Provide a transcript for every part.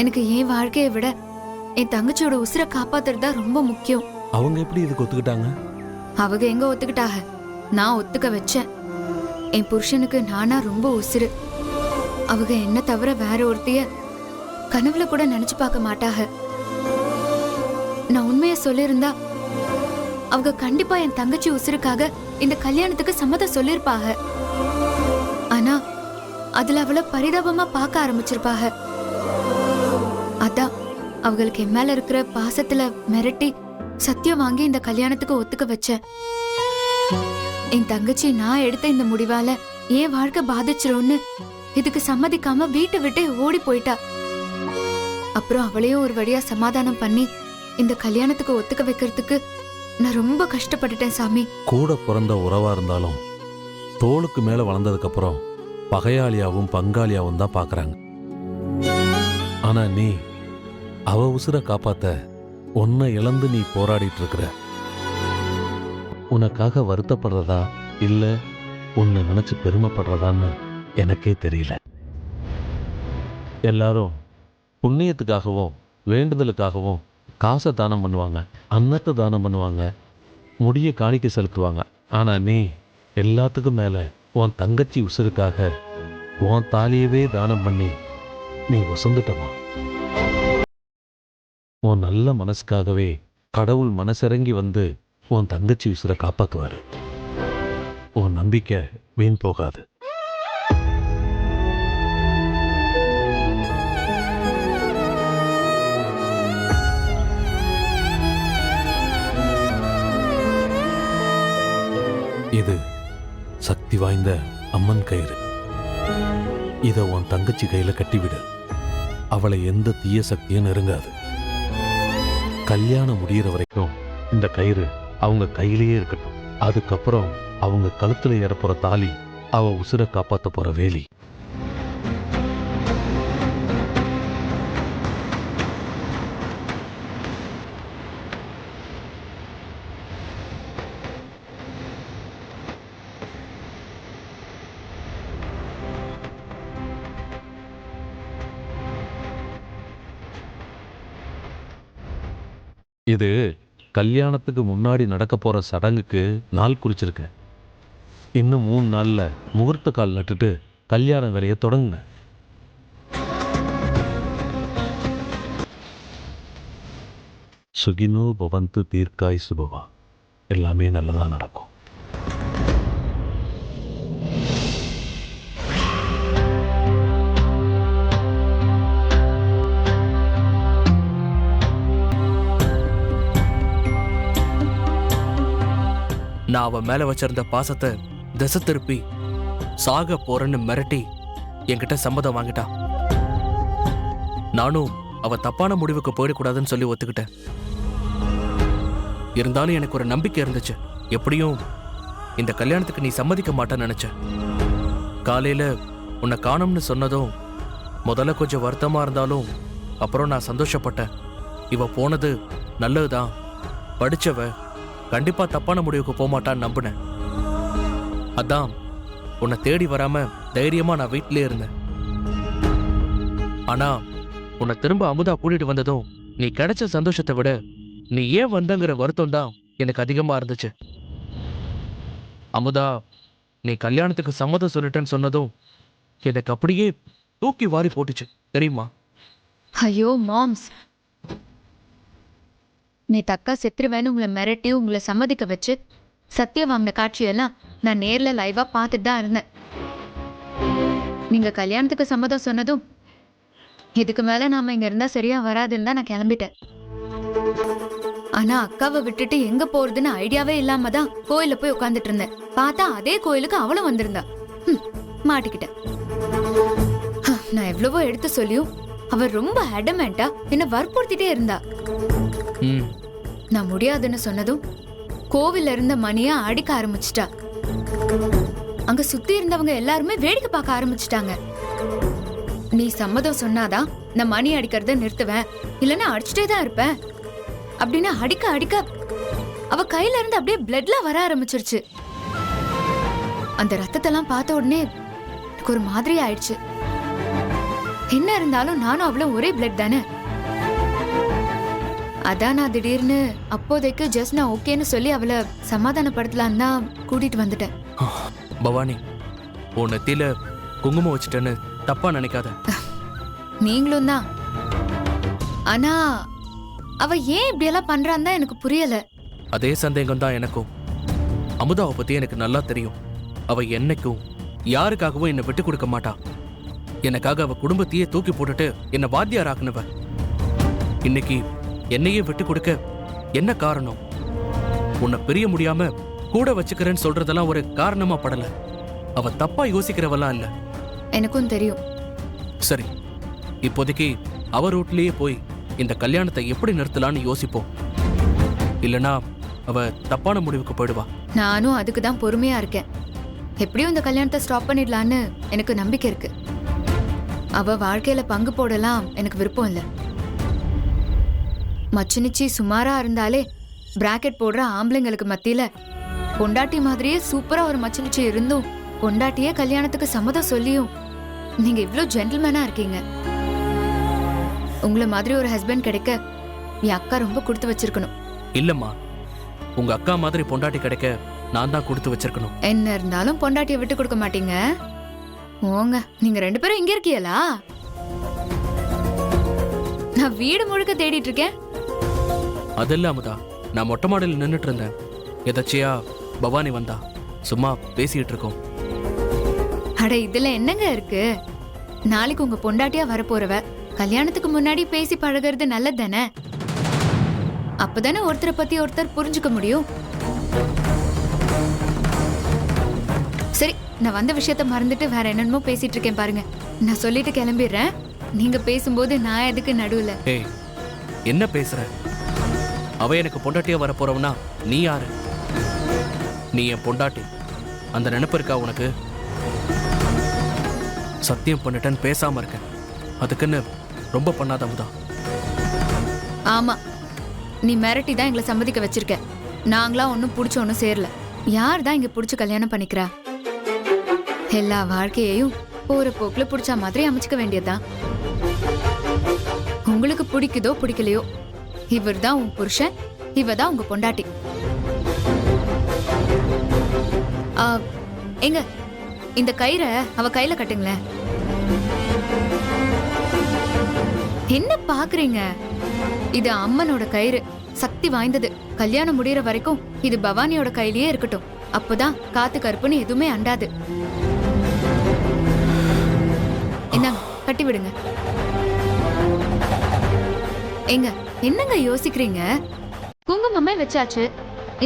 எனக்கு என் வாழ்க்கையை விட என் தங்கச்சியோட உசுரை காப்பாத்துறதா ரொம்ப முக்கியம். அவங்க எப்படி இதுக்கு ஒத்துக்கிட்டாங்க? அவங்க எங்க ஒத்துக்கிட்டாக, நான் ஒத்துக்க வச்சேன். என் புருஷனுக்கு நானா ரொம்ப உசுரு. அவங்க என்ன தவிர வேற ஒருத்தைய கனவுல கூட நினைச்சு பார்க்க மாட்டாக. நான் உண்மைய சொல்லியிருந்தா அவங்க கண்டிப்பா என் தங்கச்சி உசுருக்காக இந்த கல்யாணத்துக்கு சம்மதம் சொல்லிருப்பாக. ஆனா அதுல அவளை பரிதாபமா பார்க்க ஆரம்பிச்சிருப்பாக. அதான் அவங்களுக்கு என் மேல இருக்கிற பாசத்துல மிரட்டி சத்தியம் வாங்கி இந்த கல்யாணத்துக்கு ஒத்துக்க வச்சேன். என் தங்கச்சி நான் எடுத்த இந்த முடிவால என் வாழ்க்கை பாதிச்சிரும்னு இதுக்கு சம்மதிக்காம வீட்டை விட்டு ஓடி போயிட்டா. அப்புறம் அவளையும் ஒரு வழியா சமாதானம் பண்ணி இந்த கல்யாணத்துக்கு ஒத்துக்க வைக்கிறதுக்கு நான் ரொம்ப கஷ்டப்பட்டுட்டேன் சாமி. கூட பிறந்த உறவா இருந்தாலும் தோளுக்கு மேல வளர்ந்ததுக்கு அப்புறம் பகையாளியாவும் பங்காளியாவும் தான் பாக்குறாங்க. ஆனா நீ அவ உசுரை காப்பாத்த உன்னை இழந்து நீ போராடிட்டு இருக்கிற. உனக்காக வருத்தப்படுறதா இல்ல உன்னை நினைச்சு பெருமைப்படுறதான்னு எனக்கே தெரியல. எல்லாரும் புண்ணியத்துக்காகவும் வேண்டுதலுக்காகவும் காசை தானம் பண்ணுவாங்க, அன்னத்தை தானம் பண்ணுவாங்க, முடிய காணிக்கை செலுத்துவாங்க. ஆனா நீ எல்லாத்துக்கும் மேல உன் தங்கச்சி உசுருக்காக உன் தாலியவே தானம் பண்ணி நீ வசந்துட்டமா. உன் நல்ல மனசுக்காகவே கடவுள் மனசிறங்கி வந்து உன் தங்கச்சி உசுரை காப்பாத்துவாரு. உன் நம்பிக்கை வீண் போகாது. இது சக்தி வாய்ந்த அம்மன் கயிறு. இத உன் தங்கச்சி கையில கட்டிவிடு. அவளை எந்த தீய சக்தியும் நெருங்காது. கல்யாணம் முடிகிற வரைக்கும் இந்த கயிறு அவங்க கையிலேயே இருக்கட்டும். அதுக்கப்புறம் அவங்க கழுத்துல ஏறப்போற தாலி அவ உசுரை காப்பாத்த போற வேலி. இது கல்யாணத்துக்கு முன்னாடி நடக்க போற சடங்குக்கு நாள் குறிச்சிருக்கேன். இன்னும் 3 நாள்ல முகூர்த்த கால் நட்டுட்டு கல்யாண வேலையை தொடங்குங்க. சுகினோ பவந்து தீர்க்காய் சுபவா. எல்லாமே நல்லதா நடக்கும். நான் அவன் மேல வச்சிருந்த பாசத்தை திசை திருப்பி சாக போறேன்னு மிரட்டி என்கிட்ட சம்மதம் வாங்கிட்டான். நானும் அவ தப்பான முடிவுக்கு போயிடக்கூடாதுன்னு சொல்லி ஒத்துக்கிட்டேன். இருந்தாலும் எனக்கு ஒரு நம்பிக்கை இருந்துச்சு, எப்படியும் இந்த கல்யாணத்துக்கு நீ சம்மதிக்க மாட்டேன்னு நினைச்சேன். காலையில உன்னை காணும்னு சொன்னதும் முதல்ல கொஞ்சம் வருத்தமா இருந்தாலும் அப்புறம் நான் சந்தோஷப்பட்டேன். இவ போனது நல்லதுதான். படிச்சவ கண்டிப்பா தப்பான முடிவுக்கு போக மாட்டான்னு நம்பினேன். அதான் உன்னை தேடி வராம தைரியமா நான் வீட்டிலே இருந்தேன். ஆனா உன்னை திரும்ப அமுதா கூட்டிட்டு வந்ததும் நீ கிடைச்ச சந்தோஷத்தை விட நீ ஏன் வந்தங்கிற வருத்தம் தான் எனக்கு அதிகமா இருந்துச்சு. அமுதா நீ கல்யாணத்துக்கு சம்மதம் சொல்லிட்டேன்னு சொன்னதும் எனக்கு அப்படியே தூக்கி வாரி போட்டுச்சு தெரியுமா? ஐயோ மாம்ஸ், நீ தக்கா செத்துருவேன்னு உங்களை மிரட்டி உங்களை சம்மதிக்க வச்சு சத்தியம் வாங்கின காட்சியெல்லாம் நான் நேர்ல லைவா பார்த்துட்டு தான் இருந்தேன். நீங்க கல்யாணத்துக்கு சம்மதம் சொன்னதும் இதுக்கு மேல நாம இங்க இருந்தா சரியா வராதுன்னு தான் நான் கிளம்பிட்டேன். ஆனா அக்காவை விட்டுட்டு எங்க போறதுன்னு ஐடியாவே இல்லாம தான் கோயில போய் உட்காந்துட்டு இருந்தேன். பார்த்தா அதே கோயிலுக்கு அவளும் வந்திருந்தா. மாட்டிக்கிட்டேன். நான் எவ்வளவோ எடுத்து சொல்லியும் அவர் ரொம்ப அடமெண்டா என்ன வற்புறுத்திட்டே இருந்தா. நான் முடியாதுன்னு சொன்னதும் கோவில்ல இருந்த மணிய அடிக்க ஆரம்பிச்சிட்டா. அங்க சுத்தி இருந்தவங்க எல்லாருமே வேடிக்கை பார்க்க ஆரம்பிச்சிட்டாங்க. நீ சம்மதம் சொன்னாதான் நான் மணி அடிக்கிறத நிறுத்துவேன், இல்லைன்னா அடிச்சுட்டே தான் இருப்பேன் அப்படின்னு அடிக்க அடிக்க அவ கையில இருந்து அப்படியே பிளட்ல வர ஆரம்பிச்சிருச்சு. அந்த ரத்தத்தெல்லாம் பார்த்த உடனே எனக்கு ஒரு மாதிரி ஆயிடுச்சு. என்ன இருந்தாலும் நானும் அவளும் ஒரே பிளட் தானே. அதான் நான் திடீர்னு அப்போதைக்கு ஜஸ்ட் நான் ஓகேன்னு சொல்லி அவளை சமாதானப்படுத்தலான்னு தான் கூட்டிட்டு வந்துட்டேன். பவானி, உன் நெத்தியில குங்குமம் வச்சுட்டேன்னு தப்பா நினைக்காத. நீங்களும் தான். ஆனா அவ ஏன் இப்படி எல்லாம் பண்றான்னு தான் எனக்கு புரியல. அதே சந்தேகம் தான் எனக்கும். அமுதாவை பத்தி எனக்கு நல்லா தெரியும். அவ என்னைக்கும் யாருக்காகவும் என்னை விட்டு கொடுக்க மாட்டா. எனக்காக அவ குடும்பத்தையே தூக்கி போட்டுட்டு என்னை வாத்தியார் ஆக்குனவ. இன்னைக்கு என்னையே விட்டு கொடுக்க என்ன காரணம்? உன்னை பிரிய முடியாம கூட வச்சுக்கிறேன்னு சொல்றதெல்லாம் ஒரு காரணமா படல. அவ தப்பா யோசிக்கிறவெல்லாம் இல்ல. எனக்கும் தெரியும். சரி, இப்போதைக்கு அவ ரூட்லயே போய் இந்த கல்யாணத்தை எப்படி நிறுத்தலான்னு யோசிப்போம். இல்லனா அவ தப்பான முடிவுக்கு போயிடுவா. நானும் அதுக்கு தான் பொறுமையா இருக்கேன். எப்படியும் இந்த கல்யாணத்தை ஸ்டாப் பண்ணிடலான்னு எனக்கு நம்பிக்கை இருக்கு. அவ வாழ்க்கையில பங்கு போடலாம் எனக்கு விருப்பம் இல்லை. மச்சினிச்சி சுமாரா இருந்தாலே பிராக்கெட் போடுற ஆம்பளைங்களுக்கு மத்தியில பொண்டாட்டி மாதிரியே சூப்பரா ஒரு மச்சினிச்சி இருந்தும் பொண்டாட்டியே கல்யாணத்துக்கு சம்மதம் சொல்லியும் நீங்க இவ்ளோ ஜென்டில்மேனா இருக்கீங்க. உங்களை மாதிரி ஒரு ஹஸ்பண்ட் கிடைக்க என் அக்கா ரொம்ப கொடுத்து வச்சிருக்கணும். இல்லம்மா, உங்க அக்கா மாதிரி பொண்டாட்டி கிடைக்க நான் தான் கொடுத்து வச்சிருக்கணும். என்ன இருந்தாலும் பொண்டாட்டியை விட்டு கொடுக்க மாட்டீங்க. ஓங்க, நீங்க 2 பேரும் இங்க இருக்கீங்களா? நான் வீடு முழுக்க தேடிட்டு இருக்கேன். அதெல்லாம் அமுதா, நான் மொட்டை மாடியில் நின்றுட்டு இருந்தேன். எதாச்சியா பவானி வந்தா. சும்மா பேசிட்டு இருக்கோம். அட இதுல என்னங்க இருக்கு? நாளைக்கு உங்க பொண்டாட்டியா வரப்போறவ கல்யாணத்துக்கு முன்னாடி பேசி பழகிறது நல்லது தானே. அப்பதானே ஒருத்தரை பத்தி ஒருத்தர் புரிஞ்சுக்க முடியும். சரி, நான் வந்த விஷயத்த மறந்துட்டு வேற என்னென்னமோ பேசிட்டு இருக்கேன் பாருங்க. நான் சொல்லிட்டு கிளம்பிடுறேன். நீங்க பேசும்போது நான் எதுக்கு நடுவுல? ஏய், என்ன பேசுற? அவ எனக்கு பொண்டாட்டியா வர போறவனா நீ யாரு? நீ என் பொண்டாட்டி. அந்த நினைப்பு இருக்கா உனக்கு? சத்தியம் பண்ணிட்டேன்னு பேசாம இருக்கேன். அதுக்குன்னு ரொம்ப பண்ணாத அமுதா. ஆமா, நீ மிரட்டி தான் எங்களை சம்மதிக்க வச்சிருக்க. நாங்களா ஒன்னும் புடிச்ச ஒன்னும் சேரல. யார் தான் இங்க புடிச்சு கல்யாணம் பண்ணிக்கிறா? எல்லா வாழ்க்கையையும் போற போக்குல புடிச்ச மாதிரி அமைச்சுக்க வேண்டியதுதான். உங்களுக்கு பிடிக்குதோ பிடிக்கலையோ, இவர் தான் உன் புருஷன், இவ தான் உங்க பொண்டாட்டி. எங்க இந்த கயிறை அவ கையில கட்டுங்களேன். என்ன பாக்குறீங்க? இது அம்மனோட கயிறு, சக்தி வாய்ந்தது. கல்யாணம் முடியற வரைக்கும் இது பவானியோட கையிலேயே இருக்கட்டும். அப்போதான் காத்து கருப்புன்னு எதுவுமே அண்டாது. என்னங்க, கட்டி விடுங்க. எங்க என்னங்க யோசிக்கிறீங்க? குங்குமமே வச்சாச்சு.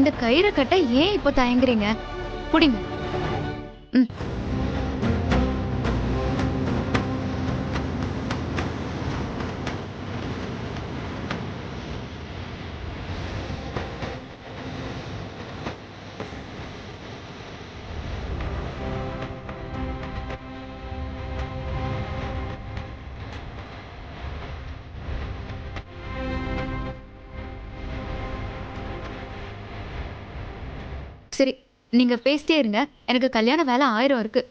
இந்த கயிறை கட்ட ஏன் இப்போ தயங்குறீங்க? புடிங்க. ம். சரி, நீங்க பேசிட்டே இருங்க. எனக்கு கல்யாண வேலை 1000 இருக்கு.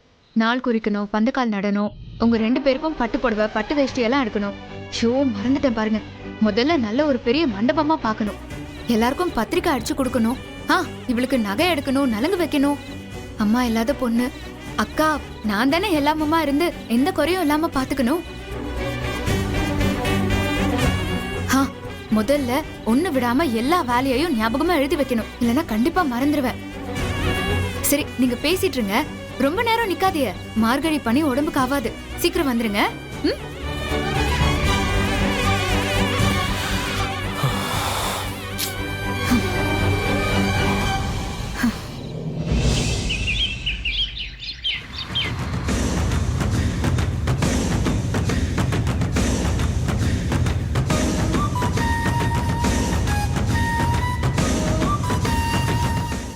நாள் குறிக்கணும், பந்தக்கால் நடணும், உங்க 2 பேருக்கும் பட்டு புடவை, பட்டு வேஷ்டி எல்லாம் எடுக்கணும். ஷோ, மறந்துட்டேன் பாருங்க. முதல்ல நல்ல ஒரு பெரிய மண்டபமா பார்க்கணும். எல்லாருக்கும் பத்திரிக்கை அடிச்சு கொடுக்கணும். இவளுக்கு நகை எடுக்கணும், நலங்கு வைக்கணும். அம்மா இல்லாத பொண்ணு. அக்கா, நான் தானே எல்லாமுமா இருந்து எந்த குறையும் இல்லாம பாத்துக்கணும். முதல்ல ஒண்ணு விடாம எல்லா வேலையையும் ஞாபகமா எழுதி வைக்கணும். இல்லைன்னா கண்டிப்பா மறந்துடுவேன். சரி, நீங்க பேசிட்டு இருங்க. ரொம்ப நேரம் நிக்காதீங்க. மார்கழி பனி உடம்புக்கு ஆகாது. சீக்கிரம் வந்துருங்க.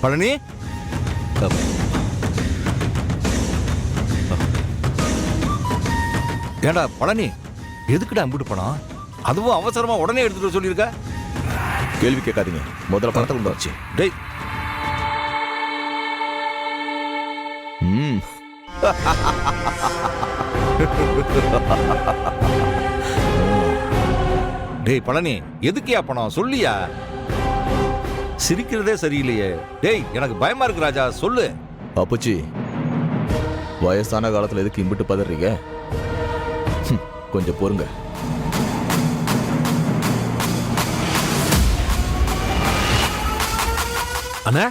பழனி, ஏண்டா பழனி, எதுக்குடா அம்பிட்டு பணம்? அதுவும் அவசரமா உடனே எடுத்துட்டு சொல்லியிருக்க. கேள்வி கேட்காதீங்க, முதல்ல பணத்தை கொண்டு வச்சு. டேய், டேய் பழனி, எதுக்கியா பணம் சொல்லியா? சிரிக்கிறதே சரியில்லையே. டேய் எனக்கு பயமா இருக்கு ராஜா, சொல்லு. அப்புச்சி, வயசான காலத்துல எதுக்கு இம்பிட்டு பதறீங்க? கொஞ்சம் பொறுங்க. அண்ணா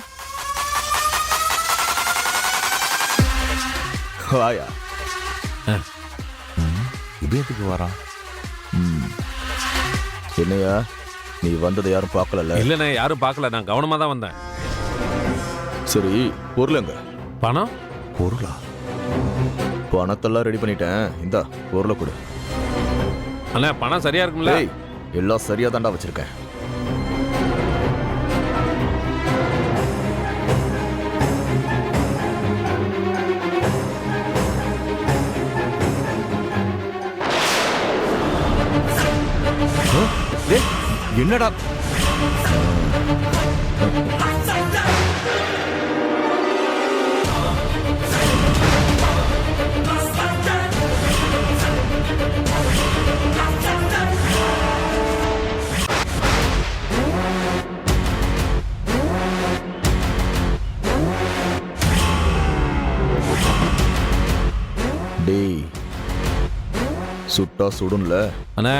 ஆயா இதயத்துக்கு வரான். என்னையா, நீ வந்ததை யாரும் பார்க்கல? இல்லைண்ணே, யாரும் பார்க்கல. நான் கவனமா தான் வந்தேன். சரி, பொருளுங்க. பணம்? பொருளா? பணத்தெல்லாம் ரெடி பண்ணிட்டேன். இந்தா பொருளை கொடு. அண்ணா பணம் சரியா இருக்கும்ல? ஏய், எல்லாம் சரியா தாண்டா வச்சிருக்கேன். டேய் என்னடா? டேய், சுட்டா சுடும்ல. அண்ணா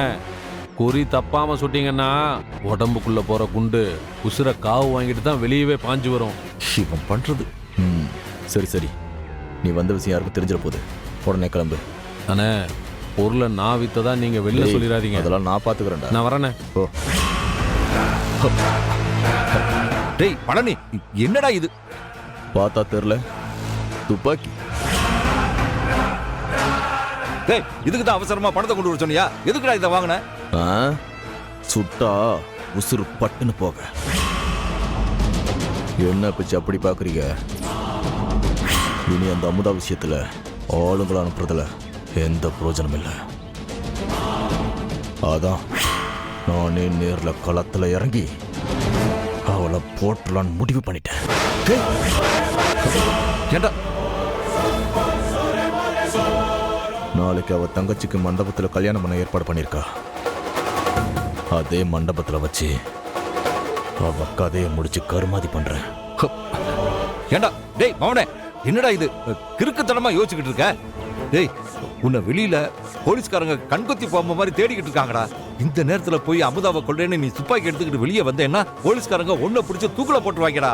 குறி தப்பாம சுட்டீங்கன்னா உடம்புக்குள்ள போற குண்டு உசுர காவு வாங்கிட்டு தான் வெளியவே பாஞ்சு வரும். இவன் பண்றது. சரி சரி, நீ வந்த விஷயம் யாருக்கும் தெரிஞ்சிட போகுது. உடனே கிளம்பு. அண்ணே பொருளை நான் வித்ததா நீங்க வெளில டேய், சொல்லிடாதீங்க. அதெல்லாம் நான் பாத்துக்கிறேன்டா. நான் வரேண்ணே. ஓ, டேய் பழனி, என்னடா இது? பார்த்தா தெரியல, துப்பாக்கி. டேய் இதுக்கு தான் அவசரமா பணத்தை கொண்டு வர சொன்னியா? எதுக்குடா இதை வாங்கின? ஆ, சுட்டா உசுறு பட்டுன்னு போக. என்ன பிச்சு அப்படி பாக்குறீங்க? இனி அந்த அமுதா விஷயத்துல ஆளுங்களை அனுப்புறதுல எந்த பிரயோஜனம் இல்லை. அதான் நானே நேர்ல களத்துல இறங்கி அவளை போட்டலான்னு முடிவு பண்ணிட்டேன். டேய், ஏண்டா? நாளைக்கு அவ தங்கச்சிக்கு மண்டபத்துல கல்யாணம் பண்ண ஏற்பாடு பண்ணிருக்கா. அதே மண்டபத்துல வச்சு அவ கதையை முடிச்சு கருமாதி பண்றேன். ஏண்டா? டேய் மவனே, என்னடா இது கிறுக்குத்தனமா யோசிச்சுக்கிட்டு இருக்க? டேய், உன்னை வெளியில போலீஸ்காரங்க கண்கொத்தி பாம்பு மாதிரி தேடிக்கிட்டு இருக்காங்கடா. இந்த நேரத்துல போய் அமுதாவை கொள்றேன்னு நீ துப்பாக்கி எடுத்துக்கிட்டு வெளியே வந்தேன்னா போலீஸ்காரங்க உன்னை பிடிச்சி தூக்குல போட்டு வாங்கடா.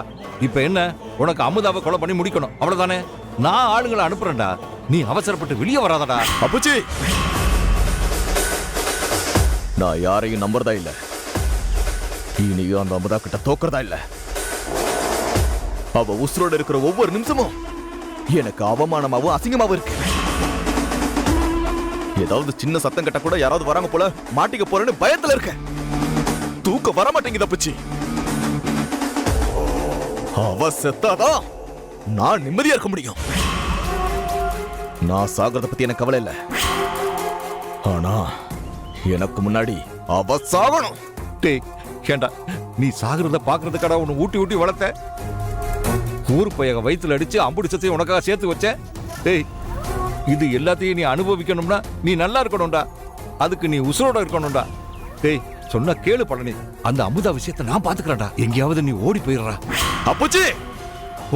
இப்ப என்ன, உனக்கு அமுதாவை கொலை பண்ணி முடிக்கணும், அவ்வளவுதானே? நான் ஆளுங்களை அனுப்புறேன்டா, நீ அவசரப்பட்டு வெளியே வராதடா. அப்புச்சி, நான் யாரையும் நம்புறதா இல்ல. இனியும் அந்த அமுதா கிட்ட தோக்குறதா இல்ல. அவ உசுரோட இருக்கிற ஒவ்வொரு நிமிஷமும் எனக்கு அவமானமாவும் அசிங்கமாவும் இருக்கு. ஏதாவது சின்ன சத்தம் கட்ட கூட யாராவது வராங்க போல மாட்டிக்க போறேன்னு பயத்துல இருக்க. தூக்க வர மாட்டேங்குது அப்புச்சி. அவ செத்தாதான் நான் நிம்மதியா இருக்க முடியும். நான் சாகிறத பத்தி எனக்கு கவலை இல்ல. ஆனா எனக்கு முன்னாடி அவ சாகணும். டேய் ஏண்டா, நீ சாகுறத பாக்குறதுக்கடா உன்னை ஊட்டி ஊட்டி வளர்த்த. ஊர் பையக வயிற்றுல அடிச்சு அம்புடி சத்தையும் உனக்காக சேர்த்து வச்ச. டேய், இது எல்லாத்தையும் நீ அனுபவிக்கணும்னா நீ நல்லா இருக்கணும்டா. அதுக்கு நீ உசுரோட இருக்கணும்டா. டேய் சொன்னா கேளு பழனி, அந்த அமுதா விஷயத்தை நான் பாத்துக்கிறேன்டா. எங்கேயாவது நீ ஓடி போயிடுறா. அப்புச்சி,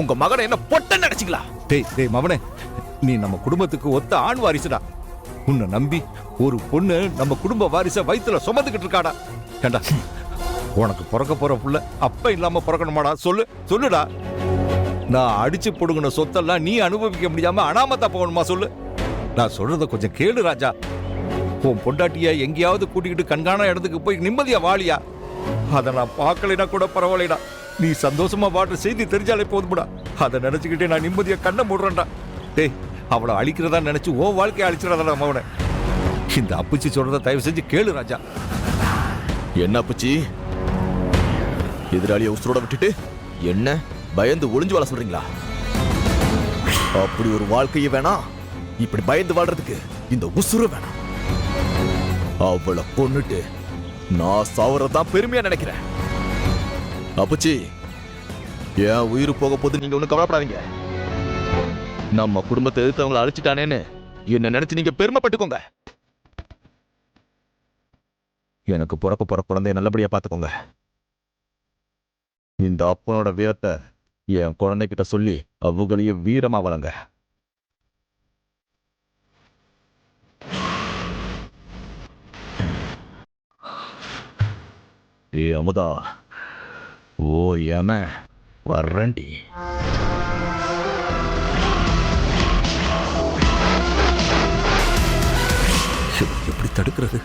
உங்க மகனை என்ன பொட்டன்னு நினைச்சுங்களா? டேய் டேய் மவனே, நீ நம்ம குடும்பத்துக்கு ஒத்த ஆண் வாரிசுடா. உன்னை நம்பி ஒரு பொண்ணு நம்ம குடும்ப வாரிச வயித்துல சுமந்துக்கிட்டு இருக்காடா. ஏண்டா, உனக்கு பிறக்க போற புள்ள அப்ப இல்லாம பிறக்கணுமாடா? சொல்லு சொல்லுடா. நான் அடிச்சு போடுங்கின சொத்தெல்லாம் நீ அனுபவிக்க முடியாம அனாமத்தா போகணுமா? சொல்லு. நான் சொல்றத கொஞ்சம் கேளு ராஜா. உன் பொண்டாட்டிய எங்கேயாவது கூட்டிக்கிட்டு கண்காண இடத்துக்கு போய் நிம்மதியா வாழியா. அதை நான் பார்க்கலைன்னா கூட பரவாயில்லடா. நீ சந்தோஷமா வாடுற செய்தி தெரிஞ்சாலே போதும்டா. அதை நினைச்சுக்கிட்டே நான் நிம்மதியா கண்ணை மூடுறேன்டா. டேய், அவளை அழிக்கிறதா நினைச்சு ஓ வாழ்க்கையை அழிச்சிடாதடா மவனை. இந்த அப்புச்சி சொல்றத தயவு செஞ்சு கேளு ராஜா. என்ன அப்புச்சி, எதிராளியை உசுரோட விட்டுட்டு என்ன பயந்து ஒளிஞ்சு வாழ சொல்றீங்களா? அப்படி ஒரு வாழ்க்கையை வேணாம். இப்படி பயந்து வாழ்றதுக்கு இந்த உசுறு வேணாம். அவளை கொன்னுட்டு நான் சாவறதான் பெருமையா நினைக்கிறேன். அப்புச்சி, என் உயிர் போக போது நீங்க ஒன்னும் கவலைப்படாதீங்க. நம்ம குடும்பத்தை எதிர்த்தவங்களை அழிச்சிட்டானேன்னு என்ன நினைச்சு நீங்க பெருமைப்பட்டுக்கோங்க. எனக்கு பிறக்க போற குழந்தைய நல்லபடியா பார்த்துக்கோங்க. இந்த அப்பனோட வீரத்தை என் குழந்தைகிட்ட சொல்லி அவங்களையும் வீரமா வளங்க. ஏ அமுதா, ஓ ஏம வர்றண்டி. எப்படி தடுக்கிறது?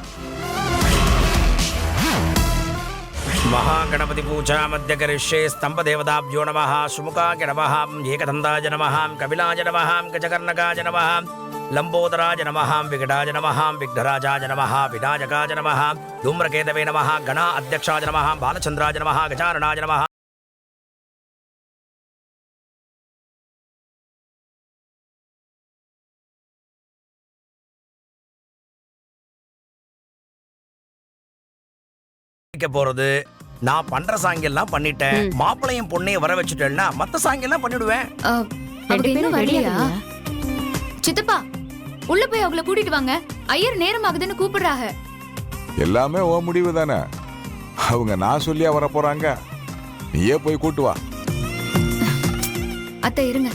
महागणपति पूजा मध्य करिष्ये स्तंभ देवताभ्यो नमः सुमुखाय नमः एकदन्ताय नमः कपिलाय नमः गजकर्णकाय नमः लंबोदराय नमः विकटाय नमः विघ्नराजाय नमः विनायकाय नमः धूम्रकेतवे नमः गणा अध्यक्षाय नमः बालचंद्राय नमः गजाननाय नमः போறது. நான் பண்ற சாங்கியெல்லாம் பண்ணிட்டேன். மாப்பிளையும் பொண்ணையும் வர வச்சுட்டேன்னா மத்த சாங்கியெல்லாம் பண்ணிடுவேன். சித்தப்பா, உள்ள போய் அவங்கள கூட்டிட்டு வாங்க. ஐயர் நேரம் ஆகுதுன்னு கூப்பிடுறாங்க. எல்லாமே ஓ முடிவு தானே. அவங்க நான் சொல்லியா வர போறாங்க. நீயே போய் கூட்டு வா. அத்தை இருங்க.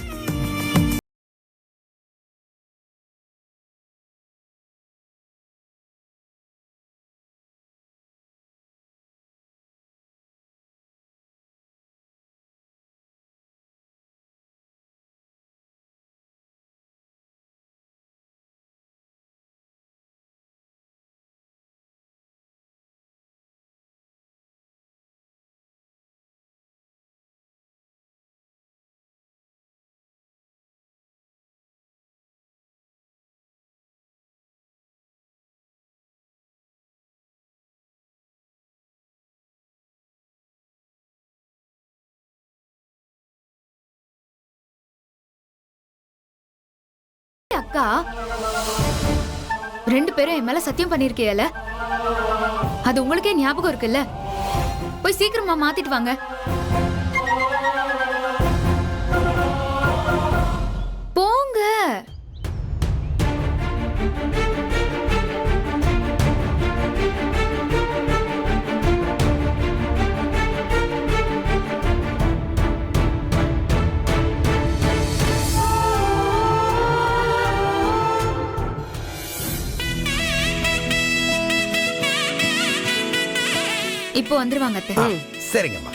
அக்கா, 2 பேரும் என் மேல சத்தியம் பண்ணிருக்கீல, அது உங்களுக்கே ஞாபகம் இருக்குல்ல? போய் சீக்கிரமா மாத்திட்டு வாங்க. போங்க. இப்போ வந்துருவாங்க அத்தை. சரிங்கம்மா.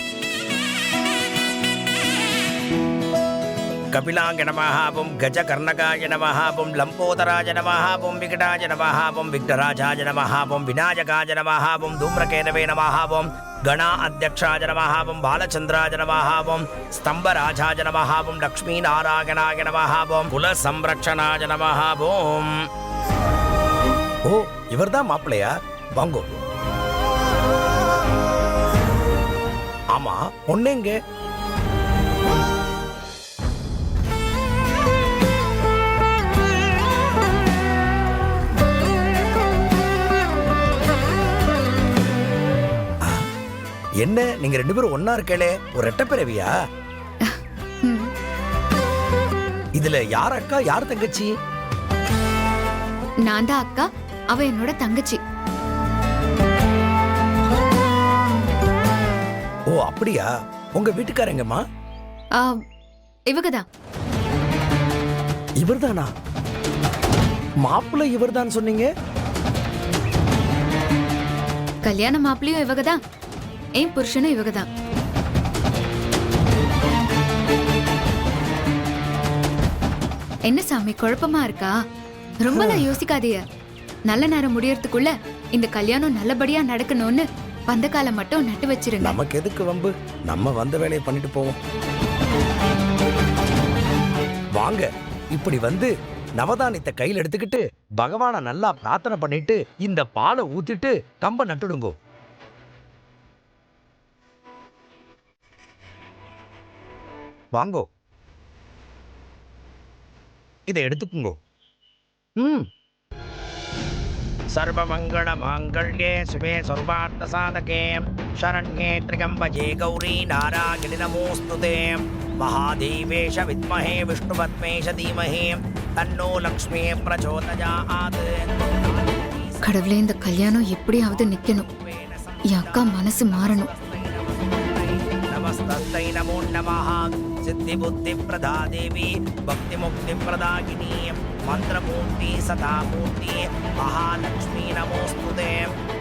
कपिलांग नमः ओम गजकर्णकाय नमः ओम लंबोदराय नमः ओम विकटाय नमः ओम विघ्नराजाय नमः ओम विनायकाय नमः ओम धूम्रकेतवे नमः ओम गणा अध्यक्षाय नमः ओम बालचंद्राय नमः ओम स्तंभराजाय नमः ओम लक्ष्मीनारायणाय नमः ओम कुल संरक्षणाय नमः ओम. ஓ, இவர்தான் மாப்பிள்ளையா? வாங்கோ. ஆமா, பொண்ணுங்க என்ன நீங்க 2 பேரும் ஒன்னா இருக்கலே? ஒரு ரெட்டப்பிறவியா? இதுல யார் அக்கா யார் தங்கச்சி? நான் தான் அக்கா, அவ என்னோட தங்கச்சி. ஓ அப்படியா? உங்க வீட்டுக்காரங்கம்மா? இவங்கதான். இவர்தானா? மாப்பிள்ளை இவர்தான் சொன்னீங்க? கல்யாண மாப்பிள்ளையும் இவங்கதான், என் புருஷனும் இவங்கதான். என்ன சாமி குழப்பமா இருக்கா? ரொம்பலாம் யோசிக்காதீங்க. நல்ல நேரம் முடியறதுக்குள்ள இந்த கல்யாணம் நல்லபடியா நடக்கணும்னு பந்தக்காலம் மட்டும் நட்டு வச்சிருங்க. நமக்கு எதுக்கு வம்பு? நம்ம வந்த வேலையை பண்ணிட்டு போவோம். வாங்க, இப்படி வந்து நவதானியத்தை கையில் எடுத்துக்கிட்டு பகவானை நல்லா பிரார்த்தனை பண்ணிட்டு இந்த பாலை ஊத்திட்டு கம்ப நட்டுடுங்கோ. வாங்கோ, இதை எடுத்துக்குங்கோ. सर्वमङ्गलमाङ्गल्ये शिवे सर्वार्थसाधके शरण्ये त्र्यम्बके गौरी नारायणि नमोऽस्तु ते महादेवेश विद्महे विष्णुपत्मेश धीमहि तन्नो लक्ष्मी प्रचोदयात् கடவுளே, இந்த கல்யாணம் எப்படியாவது நிக்கணும். என் அக்கா மனசு மாறணும். नमस्तस्यै नमो नमः सिद्धिबुद्धिप्रदा देवी भक्तिमुक्तिप्रदायिनी मन्त्रमूर्ति सदामूर्ति महालक्ष्मी नमोऽस्तु ते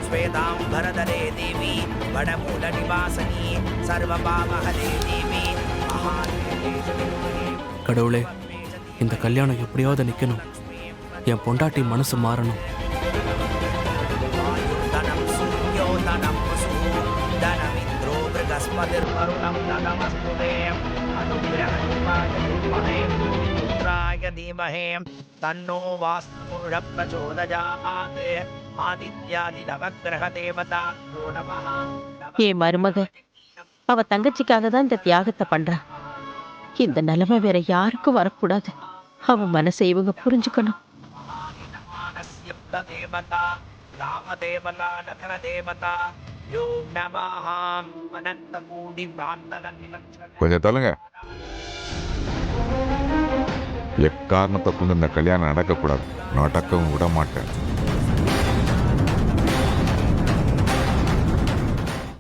श्वेताम्बरधरे देवी वडमूलनिवासिनी सर्वपापहरे देवी கடவுளே, இந்த கல்யாணம் எப்படியாவது நிற்கணும். என் பொண்டாட்டி மனசு மாறணும். धनं सूर्यो धनं वसुः धनमिन्द्रो बृहस्पतिर्वरुणं धनमस्तु ते अनुग्रहनिपाय विद्महे पुत्राय धीमहि तन्नो वास्तुपुरुषः प्रचोदयात् आदित्यादिनवग्रहदेवता नमः என் மருமக அவ தங்கச்சிக்காக தான் இந்த தியாகத்தை பண்றா. இந்த நிலைமை வேற யாருக்கும் வரக்கூடாது. அவ மனசை இவங்க புரிஞ்சுக்கணும். देवता रामदेवता नखदेवता यो नमः अनन्तकोटि கொஞ்சம் தள்ளுங்க. எக்காரணத்தை கொண்டு இந்த கல்யாணம் நடக்கக்கூடாது. நடக்கவும் விட மாட்டேன்.